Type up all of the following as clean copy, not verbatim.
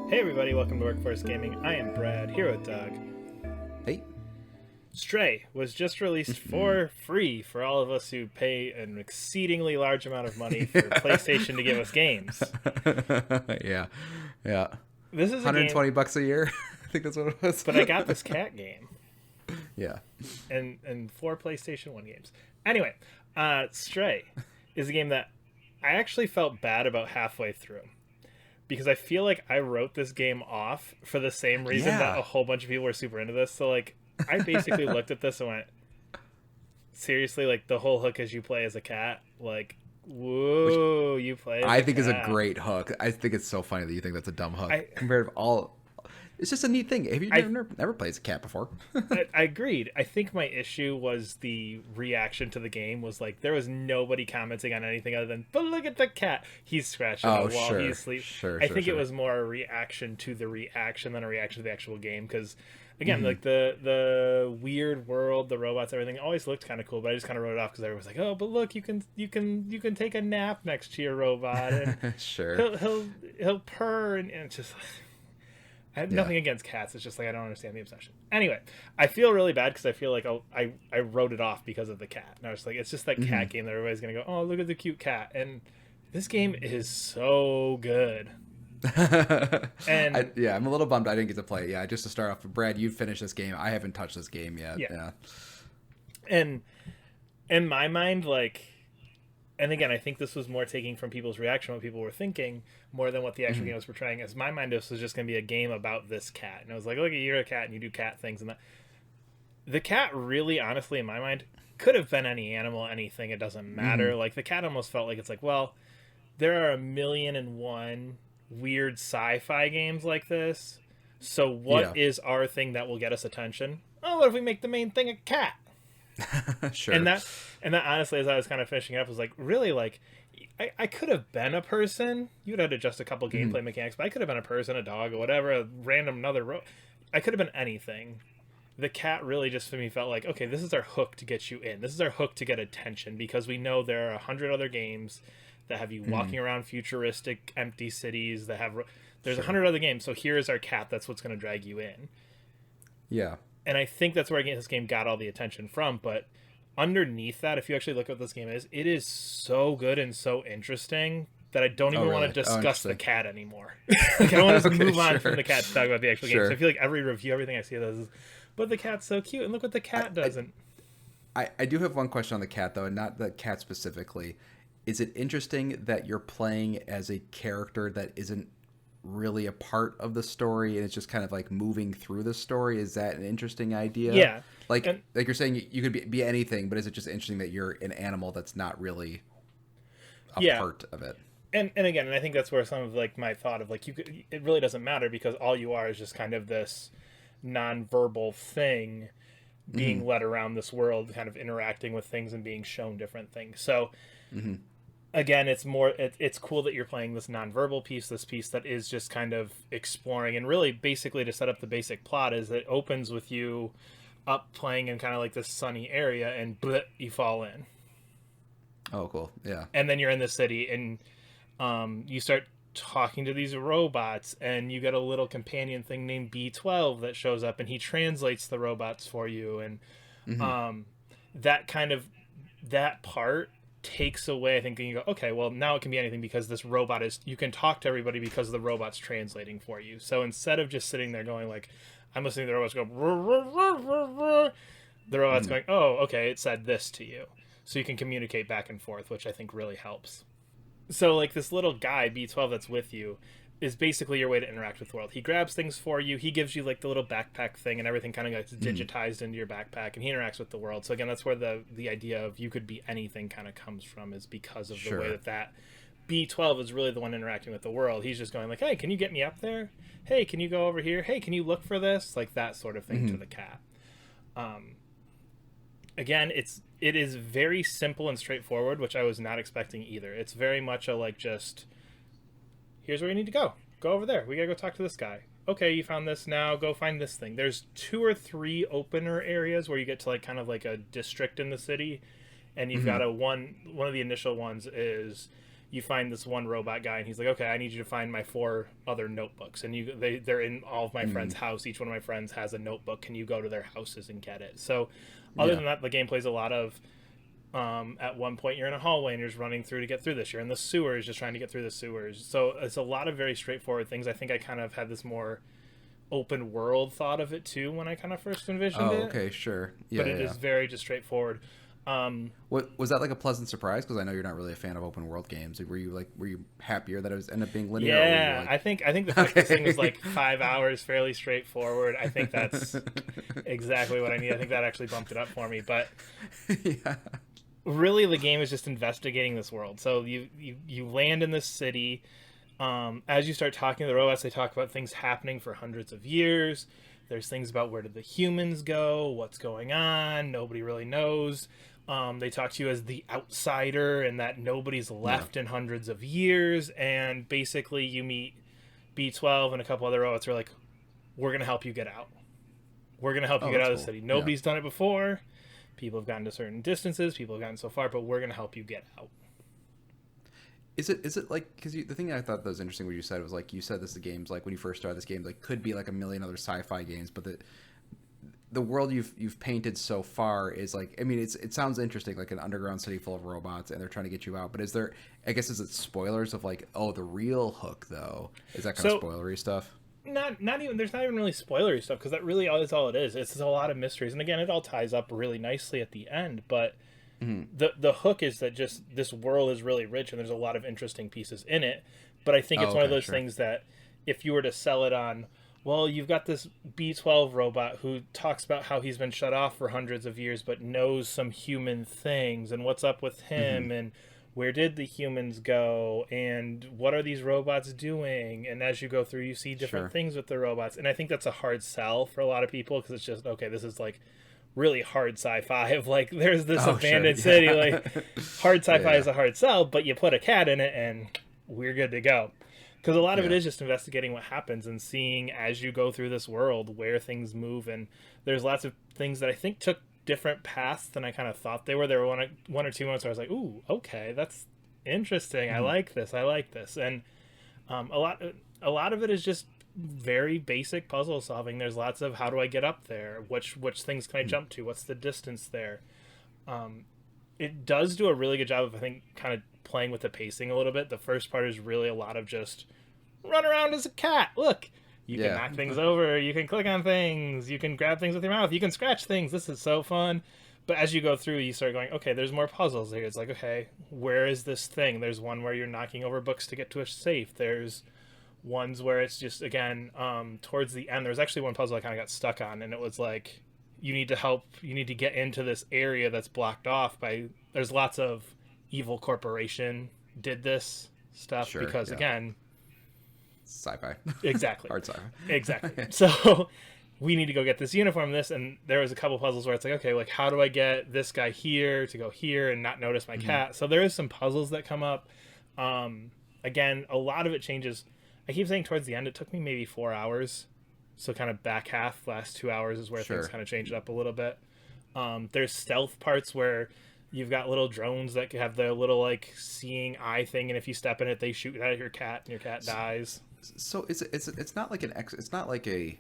Hey everybody, welcome to Workforce Gaming. I am Brad, here with Doug. Hey. Stray was just released for free for all of us who pay an exceedingly large amount of money for PlayStation to give us games. Yeah. Yeah. This is a game, 120 bucks a year. I think that's what it was. but I got this cat game Yeah. and 4 PlayStation 1 games. Anyway, Stray is a game that I actually felt bad about halfway through. Because I feel like I wrote this game off for the same reason that a whole bunch of people were super into this. So, like, I basically looked at this and went, seriously, like, the whole hook is you play as a cat? Like, whoa, you play as I a think cat. is a great hook. I think it's so funny that you think that's a dumb hook. Compared to all... It's just a neat thing. Have you never played as a cat before? I agreed. I think my issue was the reaction to the game was like there was nobody commenting on anything other than, but look at the cat. He's scratching the wall. Sure. He's asleep. I think it was more a reaction to the reaction than a reaction to the actual game. Because again, like the weird world, the robots, everything always looked kind of cool. But I just kind of wrote it off because everyone was like, oh, but look, you can take a nap next to your robot and Sure. he'll purr and it's just. I have nothing against cats. It's just like I don't understand the obsession. Anyway, I feel really bad because I feel like I wrote it off because of the cat. And I was like, it's just that cat game that everybody's going to go, oh, look at the cute cat. And this game is so good. And I'm a little bummed I didn't get to play it. Yeah, just to start off, Brad, you finished this game. I haven't touched this game yet. Yeah. And in my mind, like... And again, I think this was more taking from people's reaction, what people were thinking, more than what the actual game was portraying. As my mind, this was just going to be a game about this cat. And I was like, look, you're a cat and you do cat things. And that. The cat really, honestly, in my mind, could have been any animal, anything. It doesn't matter. Like, the cat almost felt like it's like, well, there are 1,000,001 weird sci-fi games like this. So what is our thing that will get us attention? Oh, what if we make the main thing a cat? Sure. And that honestly, as I was kind of finishing up, was like, really, like, I could have been a person. You'd have to adjust a couple gameplay mechanics, but I could have been a person, a dog, or whatever, a random another I could have been anything. The cat really just for me felt like, okay, this is our hook to get you in. This is our hook to get attention because we know there are 100 other games that have you walking around futuristic empty cities that have there's 100 other games. So here is our cat. That's what's going to drag you in. Yeah. And I think that's where this game got all the attention from. But underneath that, if you actually look at what this game is, it is so good and so interesting that I don't even want to discuss the cat anymore. Like, I want to move on from the cat to talk about the actual game. So I feel like every review, everything I see is, but the cat's so cute, and look what the cat doesn't. I do have one question on the cat, though, and not the cat specifically. Is it interesting that you're playing as a character that isn't really a part of the story and it's just kind of like moving through the story? Is that an interesting idea? Yeah. Like you're saying you could be anything, but is it just interesting that you're an animal that's not really a part of it? And again, I think that's where some of like my thought of like it really doesn't matter because all you are is just kind of this nonverbal thing being led around this world, kind of interacting with things and being shown different things. So again, it's cool that you're playing this nonverbal piece, this piece that is just kind of exploring, and really basically to set up the basic plot is it opens with you up playing in kind of like this sunny area and you fall in. Oh, cool. Yeah. And then you're in the city and you start talking to these robots and you get a little companion thing named B12 that shows up and he translates the robots for you. And that part takes away, I think, and you go, okay, well, now it can be anything because this robot you can talk to everybody because the robot's translating for you. So instead of just sitting there going like, I'm listening to the robots go, the robot's going, oh, okay, it said this to you. So you can communicate back and forth, which I think really helps. So like this little guy, B12, that's with you is basically your way to interact with the world. He grabs things for you. He gives you like the little backpack thing and everything kind of gets digitized into your backpack and he interacts with the world. So again, that's where the idea of you could be anything kind of comes from, is because of the way that B12 is really the one interacting with the world. He's just going like, hey, can you get me up there? Hey, can you go over here? Hey, can you look for this? Like that sort of thing to the cat. Again, it is very simple and straightforward, which I was not expecting either. It's very much a like just, here's where you need to go. Go over there. We gotta go talk to this guy. Okay, you found this, now go find this thing. There's 2 or 3 opener areas where you get to like kind of like a district in the city, and you've got one of the initial ones is you find this one robot guy, and he's like, okay, I need you to find my 4 other notebooks, and they're in all of my friends' house. Each one of my friends has a notebook. Can you go to their houses and get it? So other than that, the game plays a lot of at one point you're in a hallway and you're just running through to get through this. You're in the sewers just trying to get through the sewers. So it's a lot of very straightforward things. I think I kind of had this more open world thought of it too when I kind of first envisioned it. Oh, okay, sure. Yeah, but it is very just straightforward. What was that, like a pleasant surprise? Because I know you're not really a fan of open world games. Were you happier that it was ended up being linear? Yeah, like... I think the fact this thing was like 5 hours, fairly straightforward. I think that's exactly what I need. I think that actually bumped it up for me. But yeah, really, the game is just investigating this world. So you land in this city. As you start talking to the robots, they talk about things happening for hundreds of years. There's things about where did the humans go, what's going on. Nobody really knows. They talk to you as the outsider and that nobody's left in hundreds of years. And basically you meet B12 and a couple other robots who are like, we're going to help you get out. We're going to help you get out of the city. Nobody's done it before. People have gotten to certain distances. People have gotten so far, but we're going to help you get out. Is it like, because the thing I thought that was interesting what you said was like, you said this, the games, like when you first started this game, like could be like a million other sci-fi games, but the world you've painted so far is like, I mean, it sounds interesting, like an underground city full of robots and they're trying to get you out. But is there, I guess, is it spoilers of like, oh, the real hook though? Is that kind of spoilery stuff? Not even, there's not even really spoilery stuff, because that really is all it is. It's a lot of mysteries, and again, it all ties up really nicely at the end. But the hook is that just this world is really rich and there's a lot of interesting pieces in it. But I think it's one of those things that if you were to sell it on, well, you've got this B12 robot who talks about how he's been shut off for hundreds of years but knows some human things, and what's up with him, and where did the humans go, and what are these robots doing? And as you go through, you see different things with the robots. And I think that's a hard sell for a lot of people, because it's just, okay, this is like really hard sci-fi of like, there's this abandoned city. Like, hard sci-fi is a hard sell, but you put a cat in it and we're good to go. Because a lot of it is just investigating what happens and seeing as you go through this world where things move. And there's lots of things that I think took different paths than I kind of thought they were. There were one or two moments where I was like, ooh, okay, that's interesting. I like this. And a lot of it is just very basic puzzle solving. There's lots of, how do I get up there? Which things can I jump to? What's the distance there? It does do a really good job of, I think, kind of playing with the pacing a little bit. The first part is really a lot of just run around as a cat. Look, you can knock things over, you can click on things, you can grab things with your mouth, you can scratch things. This is so fun. But as you go through, you start going, okay, there's more puzzles here. It's like, okay, where is this thing? There's one where you're knocking over books to get to a safe. There's ones where it's just, again, towards the end, there was actually one puzzle I kind of got stuck on, and it was like, you need to get into this area that's blocked off by, there's lots of evil corporation did this stuff because, again, sci-fi. Exactly. Hard sci-fi. Exactly. So we need to go get this uniform, and there was a couple puzzles where it's like, okay, like, how do I get this guy here to go here and not notice my cat? So there is some puzzles that come up. Again, a lot of it changes. I keep saying towards the end, it took me maybe 4 hours. So kind of back half, last 2 hours is where things kind of changed up a little bit. There's stealth parts where you've got little drones that have the little like seeing eye thing, and if you step in it, they shoot at your cat, and your cat dies. So it's not like it's not like a,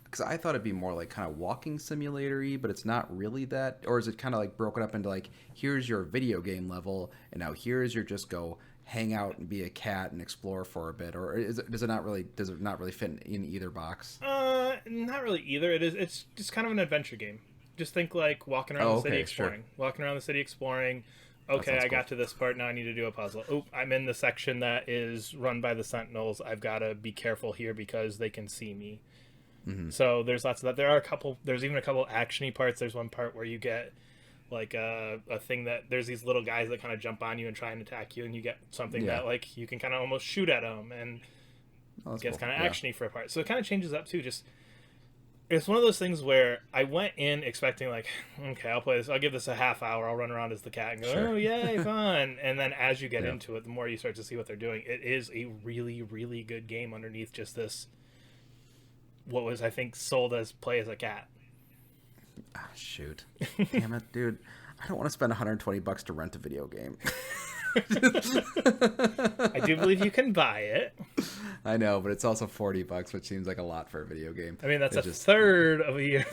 because I thought it'd be more like kind of walking simulator-y, but it's not really that. Or is it kind of like broken up into like, here's your video game level, and now here's your just go hang out and be a cat and explore for a bit? Or does it not really fit in either box? Not really either. It's just kind of an adventure game. Just think like walking around the city exploring. Walking around the city exploring. Okay, I got to this part, now I need to do a puzzle. Oop, I'm in the section that is run by the Sentinels. I've got to be careful here because they can see me. So there's lots of that. There's even a couple action-y parts. There's one part where you get like a thing that there's these little guys that kind of jump on you and try and attack you, and you get something that like you can kind of almost shoot at them, and it gets kind of action-y for a part. So it kind of changes up too. Just, it's one of those things where I went in expecting like, okay, I'll play this. I'll give this a half hour. I'll run around as the cat and go, oh, yay, fun. And then as you get into it, the more you start to see what they're doing, it is a really, really good game underneath just this, what was, I think, sold as play as a cat. Ah, shoot. Damn it, dude. I don't want to spend $120 to rent a video game. I do believe you can buy it. I know, but it's also $40, which seems like a lot for a video game. I mean, that's It's a just, third of a year.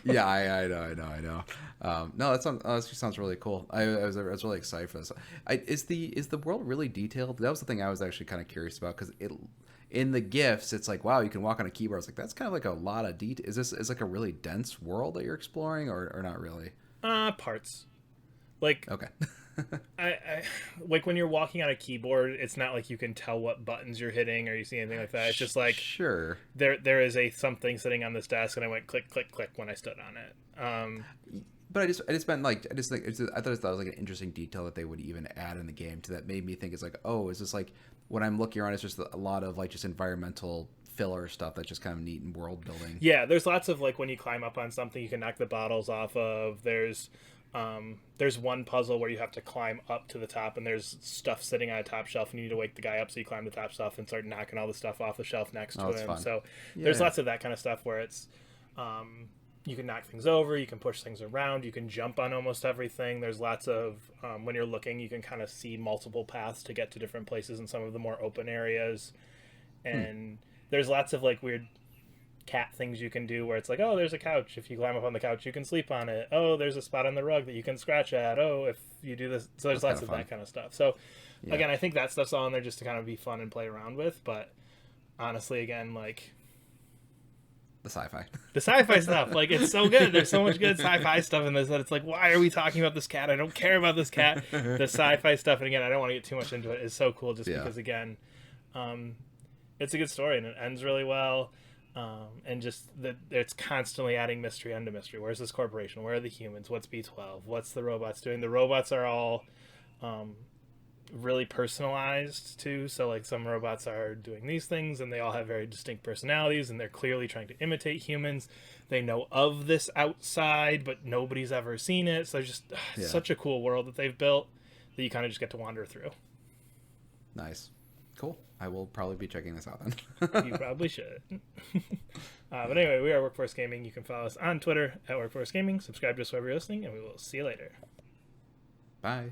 yeah, I know. No, that sounds really cool. I was really excited for this. Is the world really detailed? That was the thing I was actually kind of curious about, because in the gifts, it's like, wow, you can walk on a keyboard. I was like, that's kind of like a lot of detail. Is like a really dense world that you're exploring, or not really? Parts. Like, Okay. I like when you're walking on a keyboard, it's not like you can tell what buttons you're hitting or you see anything like that. It's just like, sure, there is a something sitting on this desk, and I went click click click when I stood on it. But I just meant like I thought that was like an interesting detail that they would even add in the game, to that made me think, it's like, oh, is this like, when I'm looking around, it's just a lot of like just environmental filler stuff that's just kind of neat and world building. Yeah, there's lots of, like, when you climb up on something, you can knock the bottles off of. There's one puzzle where you have to climb up to the top, and there's stuff sitting on a top shelf, and you need to wake the guy up, so you climb the top shelf and start knocking all the stuff off the shelf next to him. Fun. So Yeah. there's lots of that kind of stuff where it's you can knock things over, you can push things around, you can jump on almost everything. There's lots of when you're looking, you can kind of see multiple paths to get to different places in some of the more open areas, and there's lots of like weird cat things you can do where it's like, oh, there's a couch, if you climb up on the couch you can sleep on it. Oh, there's a spot on the rug that you can scratch at. Oh, if you do this. So there's lots of that kind of stuff. So again, I think that stuff's all in there just to kind of be fun and play around with. But honestly, again, like, The the sci-fi stuff, like, it's so good. There's so much good sci-fi stuff in this that it's like, why are we talking about this cat? I don't care about this cat. The sci-fi stuff, and again, I don't want to get too much into it, is so cool just because, again, it's a good story and it ends really well. And just that it's constantly adding mystery unto mystery. Where's this corporation? Where are the humans? What's B12? What's the robots doing? The robots are all really personalized too. So like some robots are doing these things, and they all have very distinct personalities, and they're clearly trying to imitate humans. They know of this outside, but nobody's ever seen it. So there's just such a cool world that they've built that you kind of just get to wander through. Nice. Cool. I will probably be checking this out then. You probably should. But anyway, we are Workforce Gaming. You can follow us on Twitter at Workforce Gaming. Subscribe to us wherever you're listening, and we will see you later. Bye.